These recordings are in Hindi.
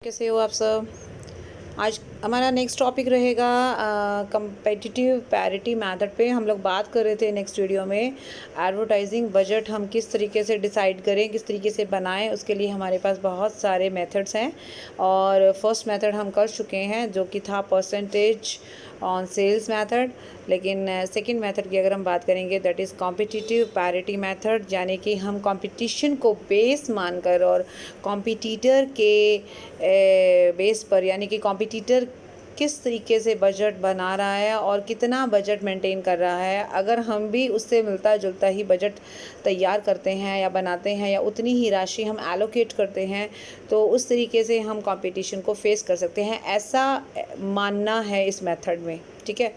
कैसे हो आप सब। आज हमारा नेक्स्ट टॉपिक रहेगा कंपेटिटिव पैरिटी मेथड पे। हम लोग बात कर रहे थे नेक्स्ट वीडियो में एडवर्टाइजिंग बजट हम किस तरीके से डिसाइड करें, किस तरीके से बनाएं। उसके लिए हमारे पास बहुत सारे मेथड्स हैं और फर्स्ट मेथड हम कर चुके हैं जो कि था परसेंटेज ऑन सेल्स मेथड। लेकिन सेकंड मेथड की अगर हम बात करेंगे that is competitive parity method, यानी कि हम कंपटीशन को बेस मानकर और कॉम्पिटिटर के बेस पर, यानी कि कॉम्पिटिटर किस तरीके से बजट बना रहा है और कितना बजट मेंटेन कर रहा है, अगर हम भी उससे मिलता जुलता ही बजट तैयार करते हैं या बनाते हैं या उतनी ही राशि हम एलोकेट करते हैं तो उस तरीके से हम कंपटीशन को फेस कर सकते हैं, ऐसा मानना है इस मेथड में। ठीक है,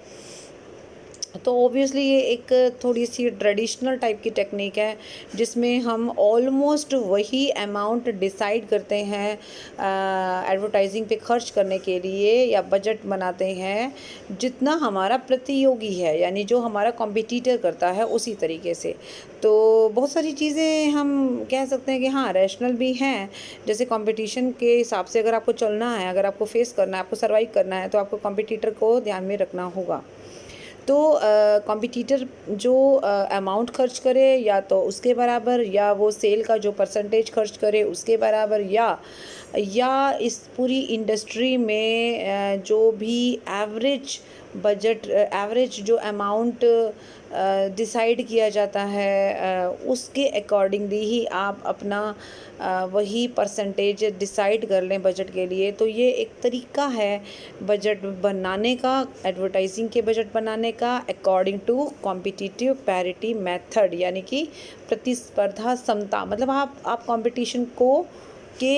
तो ऑब्वियसली ये एक थोड़ी सी ट्रेडिशनल टाइप की टेक्निक है जिसमें हम ऑलमोस्ट वही अमाउंट डिसाइड करते हैं एडवर्टाइजिंग पे खर्च करने के लिए या बजट बनाते हैं जितना हमारा प्रतियोगी है, यानी जो हमारा कॉम्पिटिटर करता है उसी तरीके से। तो बहुत सारी चीज़ें हम कह सकते हैं कि हाँ रैशनल भी हैं, जैसे कंपटीशन के हिसाब से अगर आपको चलना है, अगर आपको फेस करना है, आपको सर्वाइव करना है तो आपको कॉम्पिटिटर को ध्यान में रखना होगा। तो कॉम्पिटिटर जो अमाउंट खर्च करे या तो उसके बराबर, या वो सेल का जो परसेंटेज खर्च करे उसके बराबर, या इस पूरी इंडस्ट्री में जो भी एवरेज बजट, एवरेज जो अमाउंट डिसाइड किया जाता है उसके अकॉर्डिंगली ही आप अपना वही परसेंटेज डिसाइड कर लें बजट के लिए। तो ये एक तरीका है बजट बनाने का, एडवर्टाइजिंग के बजट बनाने का according to competitive parity method, यानी कि प्रतिस्पर्धा समता। मतलब आप कंपटीशन को के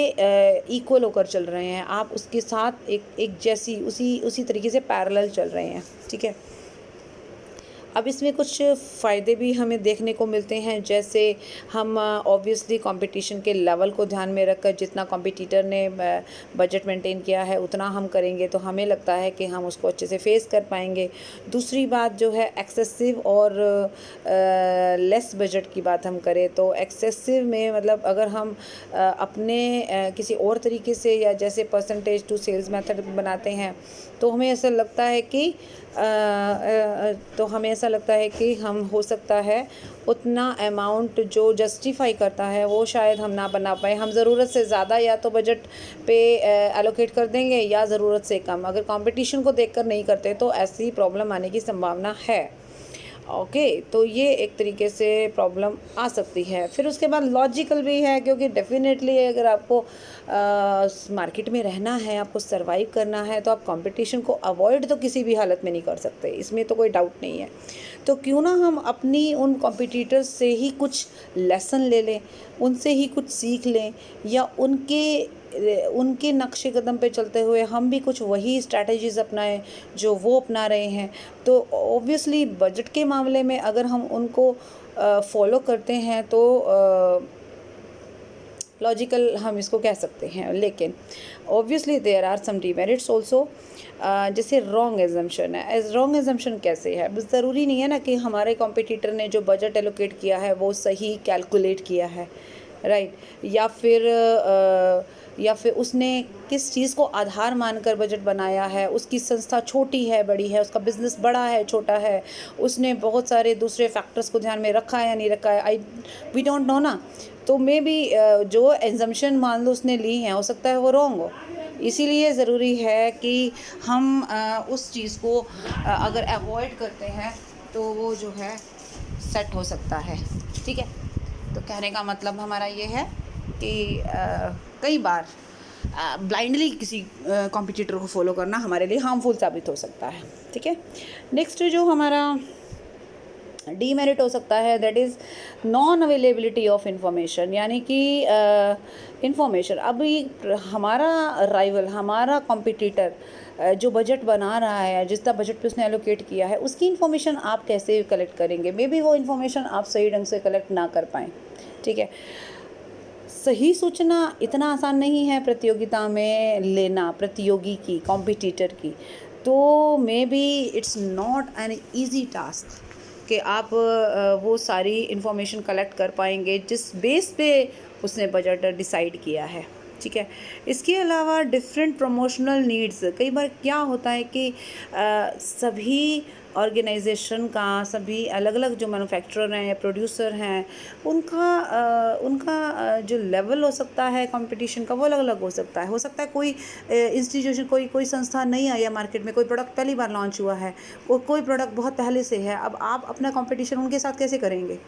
इक्वल होकर चल रहे हैं, आप उसके साथ एक जैसी उसी तरीके से पैरेलल चल रहे हैं। ठीक है, अब इसमें कुछ फ़ायदे भी हमें देखने को मिलते हैं, जैसे हम ऑब्वियसली कंपटीशन के लेवल को ध्यान में रखकर जितना कॉम्पिटिटर ने बजट मेंटेन किया है उतना हम करेंगे तो हमें लगता है कि हम उसको अच्छे से फेस कर पाएंगे। दूसरी बात जो है एक्सेसिव और लेस बजट की बात हम करें तो एक्सेसिव में मतलब अगर हम अपने किसी और तरीके से या जैसे परसेंटेज टू सेल्स मेथड बनाते हैं तो हमें ऐसा लगता है कि हम हो सकता है उतना अमाउंट जो जस्टिफाई करता है वो शायद हम ना बना पाए। हम ज़रूरत से ज़्यादा या तो बजट पे एलोकेट कर देंगे या ज़रूरत से कम, अगर कंपटीशन को देखकर नहीं करते तो ऐसी प्रॉब्लम आने की संभावना है। ओके, तो ये एक तरीके से प्रॉब्लम आ सकती है। फिर उसके बाद लॉजिकल भी है, क्योंकि डेफिनेटली अगर आपको मार्केट में रहना है, आपको सरवाइव करना है तो आप कंपटीशन को अवॉइड तो किसी भी हालत में नहीं कर सकते, इसमें तो कोई डाउट नहीं है। तो क्यों ना हम अपनी उन कॉम्पिटिटर्स से ही कुछ लेसन ले लें, उनसे ही कुछ सीख लें, या उनके नक्शे कदम पे चलते हुए हम भी कुछ वही स्ट्रैटेजीज़ अपनाएं जो वो अपना रहे हैं। तो ऑब्वियसली बजट के मामले में अगर हम उनको फॉलो करते हैं तो लॉजिकल हम इसको कह सकते हैं। लेकिन obviously there are some demerits also, जैसे रॉन्ग एजम्पशन है। रॉन्ग एजम्पशन कैसे है? बस ज़रूरी नहीं है ना कि हमारे कॉम्पिटिटर ने जो बजट एलोकेट किया है वो सही कैलकुलेट किया है, राइट, या फिर उसने किस चीज़ को आधार मानकर बजट बनाया है, उसकी संस्था छोटी है बड़ी है, उसका बिज़नेस बड़ा है छोटा है, उसने बहुत सारे दूसरे फैक्टर्स को ध्यान में रखा है या नहीं रखा है, वी डोंट नो ना। तो मे बी जो एजम्पशन मान लो उसने ली हैं हो सकता है वो रॉन्ग हो। इसीलिए ज़रूरी है कि हम उस चीज़ को अगर अवॉइड करते हैं तो वो जो है सेट हो सकता है। ठीक है, तो कहने का मतलब हमारा ये है कि कई बार ब्लाइंडली किसी कॉम्पिटिटर को फॉलो करना हमारे लिए हार्मफुल साबित हो सकता है। ठीक है, नेक्स्ट जो हमारा डीमेरिट हो सकता है that is non availability of information, यानी कि इंफॉर्मेशन अभी हमारा राइवल, हमारा कॉम्पिटिटर जो बजट बना रहा है, जितना बजट पे उसने एलोकेट किया है उसकी इन्फॉर्मेशन आप कैसे कलेक्ट करेंगे? मे बी वो इन्फॉर्मेशन आप सही ढंग से कलेक्ट ना कर पाएँ। ठीक है, सही सूचना इतना आसान नहीं है प्रतियोगिता में लेना, प्रतियोगी की, कॉम्पिटिटर की। तो may be it's not an easy task कि आप वो सारी इन्फॉर्मेशन कलेक्ट कर पाएंगे जिस बेस पे उसने बजट डिसाइड किया है। ठीक है। इसके अलावा डिफरेंट प्रमोशनल नीड्स, कई बार क्या होता है कि सभी ऑर्गेनाइजेशन का, सभी अलग अलग जो मैन्युफैक्चरर हैं या प्रोड्यूसर हैं, उनका जो लेवल हो सकता है कंपटीशन का वो अलग अलग हो सकता है कोई इंस्टीट्यूशन, कोई संस्था नहीं आई है मार्केट में, कोई प्रोडक्ट पहली बार लॉन्च हुआ है, कोई प्रोडक्ट बहुत पहले से है। अब आप अपना कंपटीशन उनके साथ कैसे करेंगे?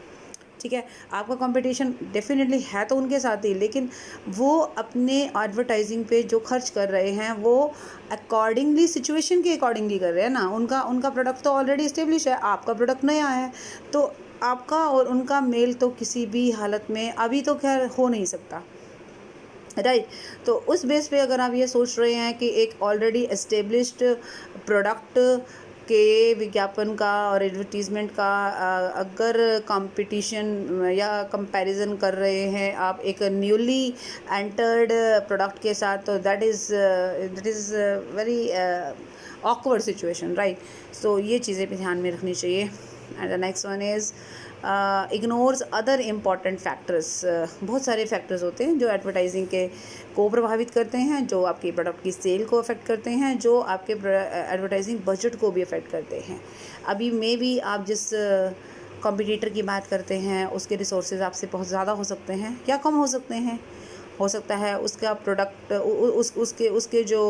ठीक है, आपका कंपटीशन डेफिनेटली है तो उनके साथ ही, लेकिन वो अपने एडवर्टाइजिंग पे जो खर्च कर रहे हैं वो अकॉर्डिंगली, सिचुएशन के अकॉर्डिंगली कर रहे हैं ना। उनका प्रोडक्ट तो ऑलरेडी इस्टेब्लिश है, आपका प्रोडक्ट नया है, तो आपका और उनका मेल तो किसी भी हालत में अभी तो खैर हो नहीं सकता, राइट। तो उस बेस पे अगर आप ये सोच रहे हैं कि एक ऑलरेडी एस्टेब्लिश्ड प्रोडक्ट के विज्ञापन का और एडवर्टीज़मेंट का अगर कंपटीशन या कंपैरिजन कर रहे हैं आप एक न्यूली एंटर्ड प्रोडक्ट के साथ, तो that is very awkward situation, right. So ये चीज़ें भी ध्यान में रखनी चाहिए। And the next one is ignores other important factors. बहुत सारे फैक्टर्स होते हैं जो एडवर्टाइजिंग के को प्रभावित करते हैं, जो आपकी प्रोडक्ट की सेल को अफेक्ट करते हैं, जो आपके एडवर्टाइजिंग बजट को भी अफेक्ट करते हैं। अभी मे भी आप जिस कॉम्पिटिटर की बात करते हैं उसके रिसोर्सेज आपसे बहुत ज़्यादा हो सकते हैं या कम हो सकते हैं। हो सकता है उसका प्रोडक्ट उसके जो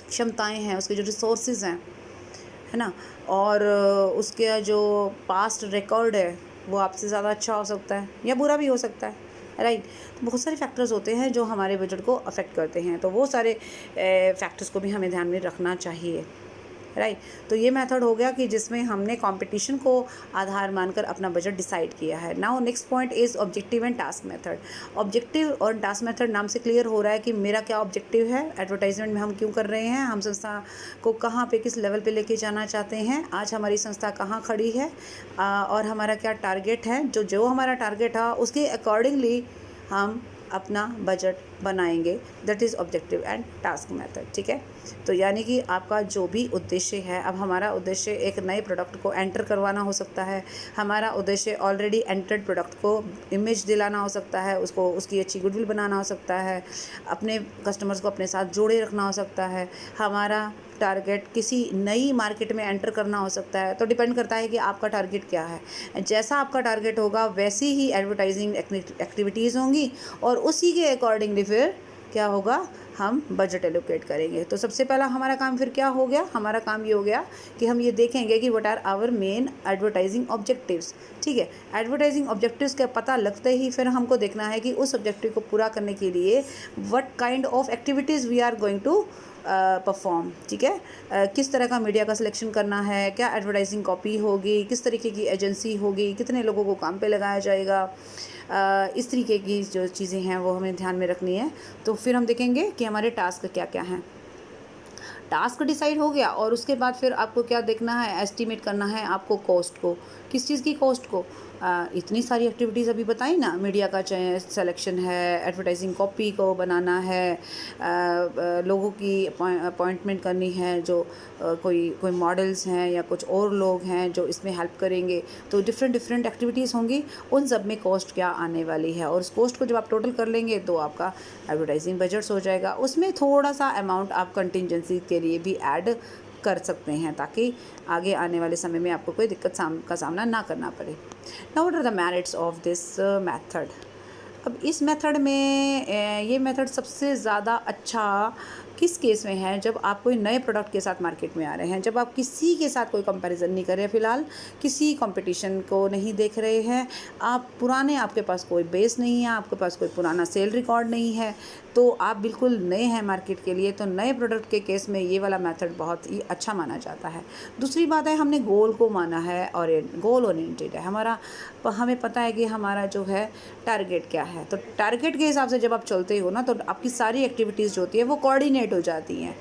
क्षमताएँ हैं, उसके जो रिसोर्सेज हैं, है ना, और उसका जो पास्ट रिकॉर्ड है वो आपसे ज़्यादा अच्छा हो सकता है या बुरा भी हो सकता है, राइट। तो बहुत सारे फैक्टर्स होते हैं जो हमारे बजट को अफेक्ट करते हैं, तो वो सारे फैक्टर्स को भी हमें ध्यान में रखना चाहिए, राइट। तो ये मेथड हो गया कि जिसमें हमने कंपटीशन को आधार मानकर अपना बजट डिसाइड किया है। Now next point is objective and task method. Objective और टास्क मेथड नाम से क्लियर हो रहा है कि मेरा क्या ऑब्जेक्टिव है, एडवर्टाइजमेंट में हम क्यों कर रहे हैं, हम संस्था को कहाँ पे किस लेवल पे लेके जाना चाहते हैं, आज हमारी संस्था कहाँ खड़ी है, और हमारा क्या टारगेट है। जो हमारा टारगेट है उसके अकॉर्डिंगली हम अपना बजट बनाएंगे। That is objective and task method, ठीक है। तो यानी कि आपका जो भी उद्देश्य है, अब हमारा उद्देश्य एक नए प्रोडक्ट को एंटर करवाना हो सकता है, हमारा उद्देश्य ऑलरेडी एंटर्ड प्रोडक्ट को इमेज दिलाना हो सकता है, उसकी अच्छी गुडविल बनाना हो सकता है, अपने कस्टमर्स को अपने साथ जोड़े रखना हो सकता है, हमारा टारगेट किसी नई मार्केट में एंटर करना हो सकता है। तो डिपेंड करता है कि आपका टारगेट क्या है। जैसा आपका टारगेट होगा वैसी ही एडवर्टाइजिंग एक्टिविटीज़ होंगी और उसी के अकॉर्डिंगली फिर क्या होगा, हम बजट एलोकेट करेंगे। तो सबसे पहला हमारा काम फिर क्या हो गया, हमारा काम ये हो गया कि हम ये देखेंगे कि what are our main advertising objectives, ठीक है। एडवर्टाइजिंग ऑब्जेक्टिव्स का पता लगते ही फिर हमको देखना है कि उस ऑब्जेक्टिव को पूरा करने के लिए what kind of activities we are going to perform, ठीक है। किस तरह का मीडिया का सिलेक्शन करना है, क्या एडवर्टाइजिंग कॉपी होगी, किस तरीके की एजेंसी होगी, कितने लोगों को काम पे लगाया जाएगा, इस तरीके की जो चीज़ें हैं वो हमें ध्यान में रखनी है। तो फिर हम देखेंगे कि हमारे टास्क क्या क्या हैं। टास्क डिसाइड हो गया और उसके बाद फिर आपको क्या देखना है, एस्टिमेट करना है आपको कॉस्ट को। किस चीज़ की कॉस्ट को, इतनी सारी एक्टिविटीज़ अभी बताई ना, मीडिया का सिलेक्शन है, एडवर्टाइजिंग कॉपी को बनाना है, लोगों की अपॉइंटमेंट करनी है, जो कोई मॉडल्स हैं या कुछ और लोग हैं जो इसमें हेल्प करेंगे। तो डिफरेंट एक्टिविटीज़ होंगी, उन सब में कॉस्ट क्या आने वाली है, और उस कॉस्ट को जब आप टोटल कर लेंगे तो आपका एडवर्टाइजिंग बजट्स हो जाएगा। उसमें थोड़ा सा अमाउंट आप कंटिजेंसी के लिए भी ऐड कर सकते हैं ताकि आगे आने वाले समय में आपको कोई दिक्कत का सामना ना करना पड़े। Now what are the merits of this method. अब इस मेथड में ये मेथड सबसे ज़्यादा अच्छा किस केस में है, जब आप कोई नए प्रोडक्ट के साथ मार्केट में आ रहे हैं, जब आप किसी के साथ कोई कंपैरिजन नहीं कर रहे, फ़िलहाल किसी कंपटीशन को नहीं देख रहे हैं, आप पुराने, आपके पास कोई बेस नहीं है, आपके पास कोई पुराना सेल रिकॉर्ड नहीं है, तो आप बिल्कुल नए हैं मार्केट के लिए, तो नए प्रोडक्ट के केस में ये वाला मेथड बहुत ही अच्छा माना जाता है। दूसरी बात है, हमने गोल को माना है और गोल ओरिएंटेड है हमारा, हमें पता है कि हमारा जो है टारगेट क्या है। तो टारगेट के हिसाब से जब आप चलते हो ना, तो आपकी सारी एक्टिविटीज़ जो होती है वो कोऑर्डिनेट हो जाती हैं,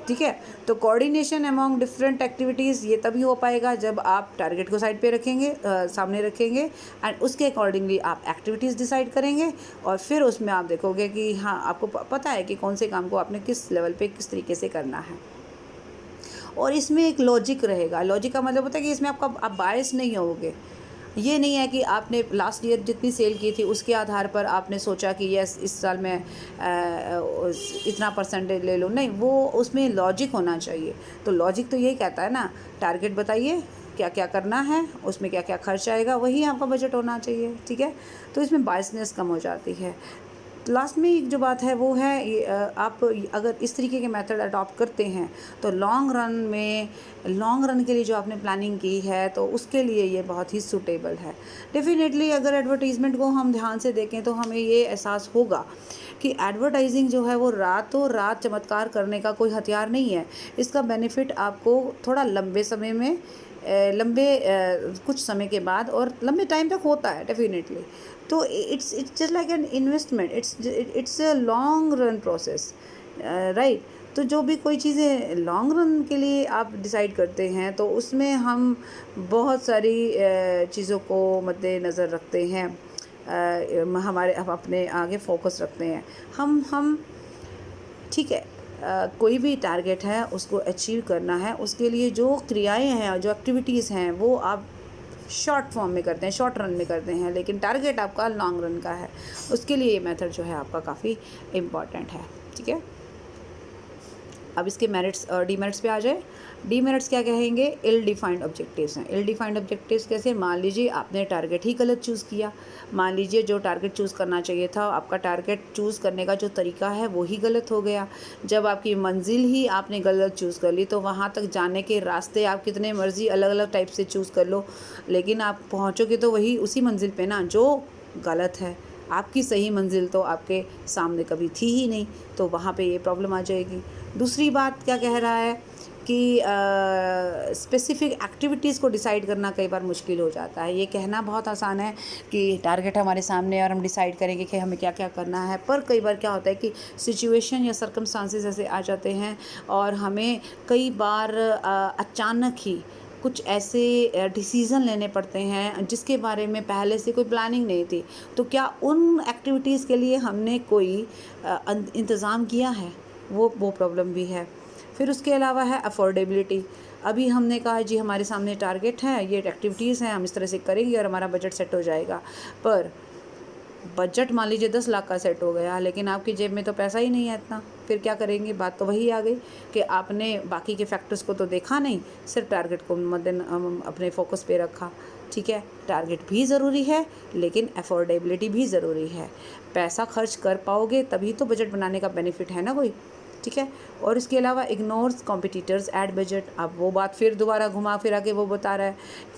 ठीक है। तो कोऑर्डिनेशन अमॉन्ग डिफरेंट एक्टिविटीज़ ये तभी हो पाएगा जब आप टारगेट को साइड पे रखेंगे, सामने रखेंगे, एंड उसके अकॉर्डिंगली आप एक्टिविटीज़ डिसाइड करेंगे, और फिर उसमें आप देखोगे कि हाँ, आपको पता है कि कौन से काम को आपने किस लेवल पे किस तरीके से करना है। और इसमें एक लॉजिक रहेगा। लॉजिक का मतलब होता है कि इसमें आप बायस नहीं होगे, ये नहीं है कि आपने लास्ट ईयर जितनी सेल की थी उसके आधार पर आपने सोचा कि यस इस साल मैं इतना परसेंटेज ले लूँ, नहीं, वो उसमें लॉजिक होना चाहिए। तो लॉजिक तो यही कहता है ना, टारगेट बताइए क्या क्या करना है, उसमें क्या क्या खर्च आएगा, वही आपका बजट होना चाहिए, ठीक है। तो इसमें बायसनेस कम हो जाती है। लास्ट में एक जो बात है वो है आप अगर इस तरीके के मेथड अडॉप्ट करते हैं तो लॉन्ग रन के लिए जो आपने प्लानिंग की है तो उसके लिए ये बहुत ही सूटेबल है। डेफिनेटली अगर एडवर्टीज़मेंट को हम ध्यान से देखें तो हमें ये एहसास होगा कि एडवर्टाइजिंग जो है वो रातों रात चमत्कार करने का कोई हथियार नहीं है। इसका बेनिफिट आपको थोड़ा लंबे समय में कुछ समय के बाद और लंबे टाइम तक होता है डेफिनेटली। तो it's just like an investment, it's a long run process, right. तो जो भी कोई चीज़ें लॉन्ग रन के लिए आप डिसाइड करते हैं तो उसमें हम बहुत सारी चीज़ों को मद्देनज़र रखते हैं, हम अपने आगे फोकस रखते हैं। हम ठीक है, कोई भी टारगेट है उसको अचीव करना है, उसके लिए जो क्रियाएं हैं, जो एक्टिविटीज़ हैं वो आप शॉर्ट फॉर्म में करते हैं, शॉर्ट रन में करते हैं, लेकिन टारगेट आपका लॉन्ग रन का है। उसके लिए ये मेथड जो है आपका काफ़ी इम्पॉर्टेंट है, ठीक है। अब इसके मेरिट्स और डीमेरिट्स पे आ जाए। डीमेरिट्स क्या कहेंगे, इल डिफाइंड ऑब्जेक्टिव्स हैं। इल डिफाइंड ऑब्जेक्टिव्स कैसे, मान लीजिए आपने टारगेट ही गलत चूज़ किया, मान लीजिए जो टारगेट चूज़ करना चाहिए था, आपका टारगेट चूज़ करने का जो तरीका है वो ही गलत हो गया। जब आपकी मंजिल ही आपने गलत चूज़ कर ली तो वहाँ तक जाने के रास्ते आप कितने मर्जी अलग अलग टाइप से चूज़ कर लो, लेकिन आप पहुँचोगे तो वही उसी मंजिल पे ना जो गलत है। आपकी सही मंजिल तो आपके सामने कभी थी ही नहीं, तो वहाँ पे ये प्रॉब्लम आ जाएगी। दूसरी बात क्या कह रहा है कि स्पेसिफ़िक एक्टिविटीज़ को डिसाइड करना कई बार मुश्किल हो जाता है। ये कहना बहुत आसान है कि टारगेट हमारे सामने और हम डिसाइड करेंगे कि हमें क्या क्या करना है, पर कई बार क्या होता है कि सिचुएशन या सर्कमस्टांसेस ऐसे आ जाते हैं और हमें कई बार अचानक ही कुछ ऐसे डिसीज़न लेने पड़ते हैं जिसके बारे में पहले से कोई प्लानिंग नहीं थी। तो क्या उन एक्टिविटीज़ के लिए हमने कोई इंतज़ाम किया है, वो प्रॉब्लम भी है। फिर उसके अलावा है अफोर्डेबिलिटी। अभी हमने कहा जी हमारे सामने टारगेट है, ये एक्टिविटीज़ हैं, हम इस तरह से करेंगे और हमारा बजट सेट हो जाएगा। पर बजट मान लीजिए 10 लाख का सेट हो गया, लेकिन आपकी जेब में तो पैसा ही नहीं है इतना, फिर क्या करेंगे। बात तो वही आ गई कि आपने बाकी के फैक्टर्स को तो देखा नहीं, सिर्फ टारगेट को अपने फोकस पे रखा। ठीक है, टारगेट भी ज़रूरी है लेकिन अफोर्डेबिलिटी भी ज़रूरी है। पैसा खर्च कर पाओगे तभी तो बजट बनाने का बेनिफिट है ना कोई, ठीक है। और इसके अलावा इग्नोर्स कॉम्पिटिटर्स एट बजट। अब वो बात फिर दोबारा घुमा फिरा के वो बता रहा है।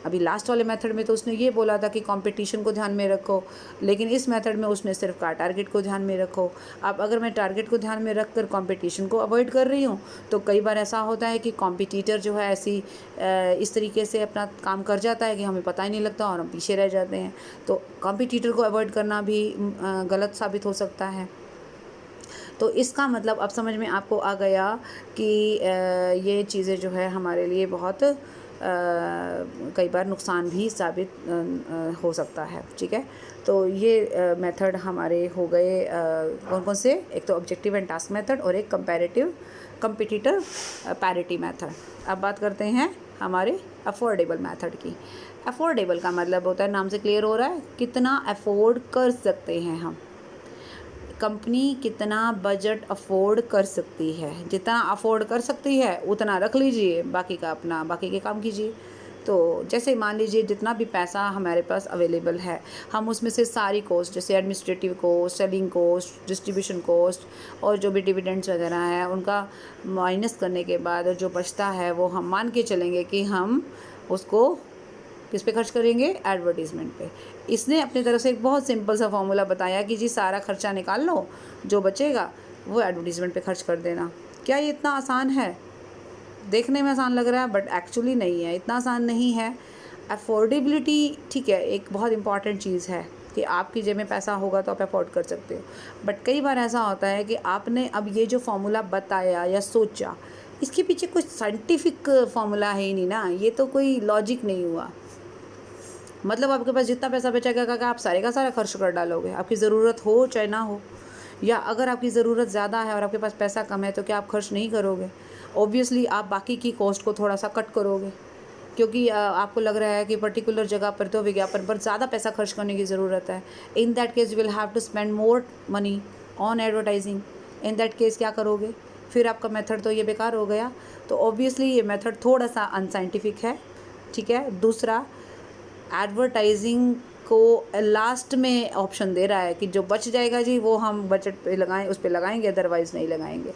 अभी लास्ट वाले मेथड में तो उसने ये बोला था कि कंपटीशन को ध्यान में रखो, लेकिन इस मेथड में उसने सिर्फ कहा टारगेट को ध्यान में रखो। अब अगर मैं टारगेट को ध्यान में रख कर कंपटीशन को अवॉइड कर रही हूँ तो कई बार ऐसा होता है कि कॉम्पिटिटर जो है इस तरीके से अपना काम कर जाता है कि हमें पता ही नहीं लगता और हम पीछे रह जाते हैं। तो कॉम्पिटिटर को अवॉइड करना भी गलत साबित हो सकता है। तो इसका मतलब अब समझ में आपको आ गया कि ये चीज़ें जो है हमारे लिए बहुत कई बार नुकसान भी साबित हो सकता है, ठीक है। तो ये मेथड हमारे हो गए कौन कौन से, एक तो ऑब्जेक्टिव एंड टास्क मेथड और एक कंपटीटर पैरिटी मेथड। अब बात करते हैं हमारे अफोर्डेबल मेथड की। अफोर्डेबल का मतलब होता है, नाम से क्लियर हो रहा है, कितना अफोर्ड कर सकते हैं हम, कंपनी कितना बजट अफोर्ड कर सकती है। जितना अफोर्ड कर सकती है उतना रख लीजिए, बाकी के काम कीजिए। तो जैसे मान लीजिए जितना भी पैसा हमारे पास अवेलेबल है, हम उसमें से सारी कॉस्ट जैसे administrative cost, selling cost, distribution cost और जो भी डिविडेंड्स वगैरह हैं उनका माइनस करने के बाद जो बचता है वो हम मान के चलेंगे कि हम उसको किस पे खर्च करेंगे, एडवर्टीज़मेंट पे। इसने अपनी तरफ से एक बहुत सिंपल सा फॉर्मूला बताया कि जी सारा खर्चा निकाल लो, जो बचेगा वो एडवर्टीज़मेंट पे खर्च कर देना। क्या ये इतना आसान है? देखने में आसान लग रहा है बट एक्चुअली नहीं है, इतना आसान नहीं है। अफोर्डेबिलिटी ठीक है, एक बहुत इंपॉर्टेंट चीज़ है कि आपकी जेब में पैसा होगा तो आप अफोर्ड कर सकते हो, बट कई बार ऐसा होता है कि आपने अब ये जो फॉर्मूला बताया या सोचा, इसके पीछे कोई साइंटिफिक फॉर्मूला है ही नहीं ना, ये तो कोई लॉजिक नहीं हुआ। मतलब आपके पास जितना पैसा बचेगा का आप सारे का सारा खर्च कर डालोगे, आपकी ज़रूरत हो चाहे ना हो। या अगर आपकी ज़रूरत ज़्यादा है और आपके पास पैसा कम है तो क्या आप खर्च नहीं करोगे? ऑब्वियसली आप बाकी की कॉस्ट को थोड़ा सा कट करोगे। क्योंकि आपको लग रहा है कि पर्टिकुलर जगह पर तो विज्ञापन पर ज़्यादा पैसा खर्च करने की ज़रूरत है, in that case you will have to spend more money on advertising. In that case क्या करोगे, फिर आपका मेथड तो ये बेकार हो गया। तो ऑब्वियसली ये मेथड थोड़ा सा अनसाइंटिफिक है, ठीक है। दूसरा, एडवर्टाइजिंग को लास्ट में ऑप्शन दे रहा है कि जो बच जाएगा जी वो हम बजट पे लगाएं, उस पे लगाएंगे, अदरवाइज़ नहीं लगाएंगे।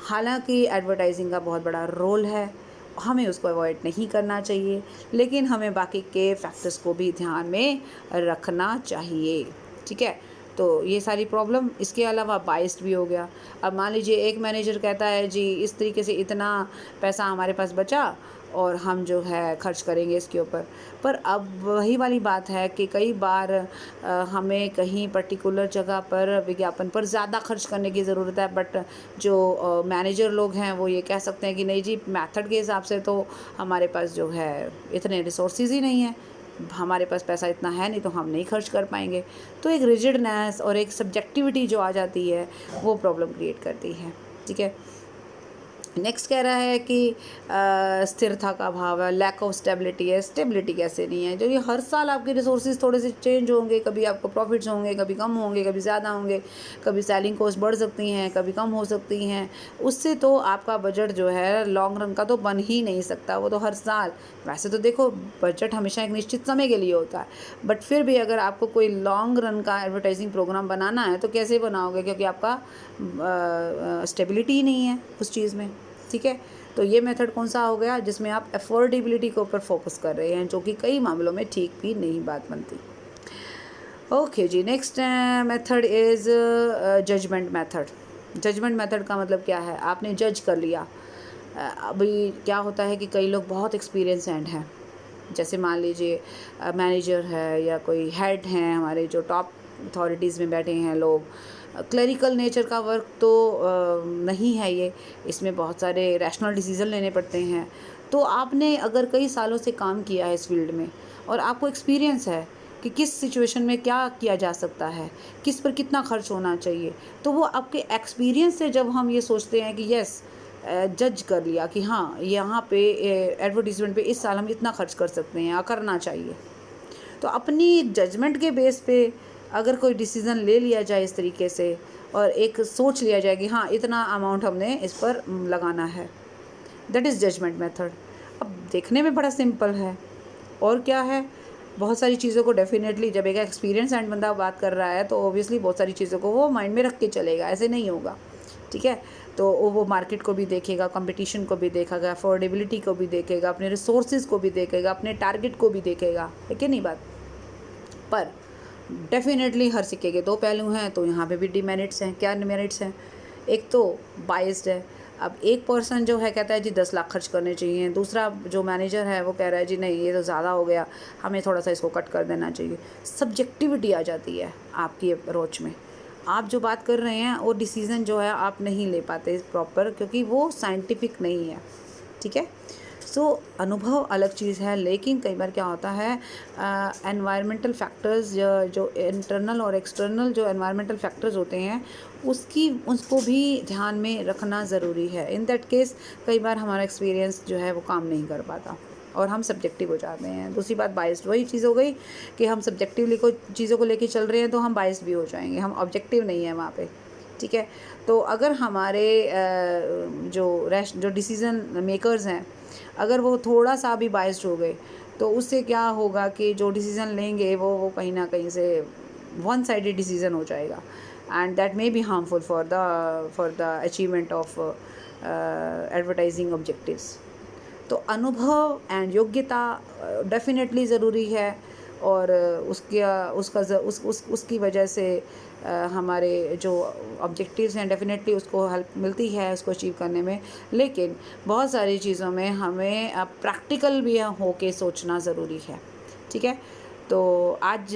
हालांकि एडवर्टाइजिंग का बहुत बड़ा रोल है, हमें उसको अवॉइड नहीं करना चाहिए, लेकिन हमें बाकी के फैक्टर्स को भी ध्यान में रखना चाहिए, ठीक है। तो ये सारी प्रॉब्लम, इसके अलावा बाइस्ड भी हो गया। अब मान लीजिए एक मैनेजर कहता है जी इस तरीके से इतना पैसा हमारे पास बचा और हम जो है खर्च करेंगे इसके ऊपर। पर अब वही वाली बात है कि कई बार हमें कहीं पर्टिकुलर जगह पर विज्ञापन पर ज़्यादा खर्च करने की ज़रूरत है, बट जो मैनेजर लोग हैं वो ये कह सकते हैं कि नहीं जी, मेथड के हिसाब से तो हमारे पास जो है इतने रिसोर्सेज ही नहीं है, हमारे पास पैसा इतना है नहीं, तो हम नहीं खर्च कर पाएंगे। तो एक रिजिडनेस और एक सब्जेक्टिविटी जो आ जाती है वो प्रॉब्लम क्रिएट करती है, ठीक है। नेक्स्ट कह रहा है कि स्थिरता का अभाव है, लैक ऑफ स्टेबिलिटी है। स्टेबिलिटी कैसे नहीं है, जो ये हर साल आपके रिसोर्सेज थोड़े से चेंज होंगे, कभी आपको प्रॉफिट्स होंगे, कभी कम होंगे, कभी ज़्यादा होंगे, कभी सेलिंग कॉस्ट बढ़ सकती हैं, कभी कम हो सकती हैं। उससे तो आपका बजट जो है लॉन्ग रन का तो बन ही नहीं सकता। वो तो हर साल, वैसे तो देखो बजट हमेशा एक निश्चित समय के लिए होता है, बट फिर भी अगर आपको कोई लॉन्ग रन का एडवर्टाइजिंग प्रोग्राम बनाना है तो कैसे बनाओगे, क्योंकि आपका स्टेबिलिटी ही नहीं है उस चीज़ में, ठीक है। तो ये मेथड कौन सा हो गया जिसमें आप अफोर्डेबिलिटी के ऊपर फोकस कर रहे हैं, जो कि कई मामलों में ठीक भी नहीं बात बनती। ओके जी, next method is judgement method. Judgement method का मतलब क्या है, आपने जज कर लिया। अभी क्या होता है कि कई लोग बहुत एक्सपीरियंस हैं, जैसे मान लीजिए मैनेजर है या कोई हेड हैं, हमारे जो टॉप अथॉरिटीज़ में बैठे हैं लोग। क्लरिकल नेचर का वर्क तो नहीं है ये, इसमें बहुत सारे रैशनल डिसीज़न लेने पड़ते हैं। तो आपने अगर कई सालों से काम किया है इस फील्ड में और आपको एक्सपीरियंस है कि किस सिचुएशन में क्या किया जा सकता है, किस पर कितना खर्च होना चाहिए, तो वो आपके एक्सपीरियंस से जब हम ये सोचते हैं कि यस, जज कर लिया कि हाँ यहाँ पे एडवर्टीज़मेंट पे इस साल हम इतना खर्च कर सकते हैं या करना चाहिए, तो अपनी जजमेंट के बेस पे अगर कोई डिसीज़न ले लिया जाए इस तरीके से और एक सोच लिया जाए कि हाँ इतना अमाउंट हमने इस पर लगाना है, दैट इज़ जजमेंट मेथड। अब देखने में बड़ा सिंपल है और क्या है, बहुत सारी चीज़ों को डेफिनेटली जब एक एक्सपीरियंस एंड बंदा बात कर रहा है तो ओबियसली बहुत सारी चीज़ों को वो माइंड में रख के चलेगा, ऐसे नहीं होगा, ठीक है। तो वो मार्केट को भी देखेगा, कंपटीशन को भी देखेगा, अफोर्डेबिलिटी को भी देखेगा, अपने रिसोर्सेज को भी देखेगा, अपने टारगेट को भी देखेगा, है कि नहीं बात। पर डेफिनेटली हर सिक्के के दो पहलू हैं, तो यहाँ पे भी डिमेरिट्स हैं। क्या डिमेरिट्स हैं, एक तो बाइस्ड है। अब एक पर्सन जो है कहता है जी 10 लाख खर्च करने चाहिए, दूसरा जो मैनेजर है वो कह रहा है जी नहीं ये तो ज़्यादा हो गया, हमें थोड़ा सा इसको कट कर देना चाहिए। सब्जेक्टिविटी आ जाती है आपकी अप्रोच में, आप जो बात कर रहे हैं वो डिसीज़न जो है आप नहीं ले पाते प्रॉपर, क्योंकि वो साइंटिफिक नहीं है, ठीक है। सो अनुभव अलग चीज़ है, लेकिन कई बार क्या होता है एनवायरमेंटल फैक्टर्स, जो इंटरनल और एक्सटर्नल जो एनवायरमेंटल फैक्टर्स होते हैं उसको भी ध्यान में रखना ज़रूरी है। इन दैट केस कई बार हमारा एक्सपीरियंस जो है वो काम नहीं कर पाता और हम सब्जेक्टिव हो जाते हैं। दूसरी बात बाइस्ड, वही चीज़ हो गई कि हम सब्जेक्टिवली को चीज़ों को लेके चल रहे हैं तो हम बाइस्ड भी हो जाएंगे, हम ऑब्जेक्टिव नहीं है वहाँ पे, ठीक है। तो अगर हमारे जो डिसीज़न मेकर्स हैं अगर वो थोड़ा सा भी बाइस्ड हो गए तो उससे क्या होगा कि जो डिसीज़न लेंगे वो कहीं ना कहीं से वन साइडेड डिसीज़न हो जाएगा, and that may be harmful for the achievement of advertising objectives. तो अनुभव एंड योग्यता डेफिनेटली ज़रूरी है, और उसकी वजह से हमारे जो ऑब्जेक्टिव्स हैं डेफिनेटली उसको हेल्प मिलती है उसको अचीव करने में। लेकिन बहुत सारी चीज़ों में हमें प्रैक्टिकल भी होके सोचना ज़रूरी है, ठीक है। तो आज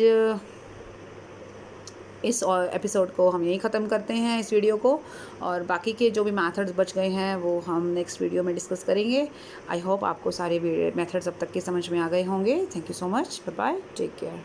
इस एपिसोड को हम यहीं ख़त्म करते हैं, इस वीडियो को, और बाकी के जो भी मेथड्स बच गए हैं वो हम नेक्स्ट वीडियो में डिस्कस करेंगे। आई होप आपको सारे मेथड्स अब तक के समझ में आ गए होंगे। Thank you so much, bye bye, take care.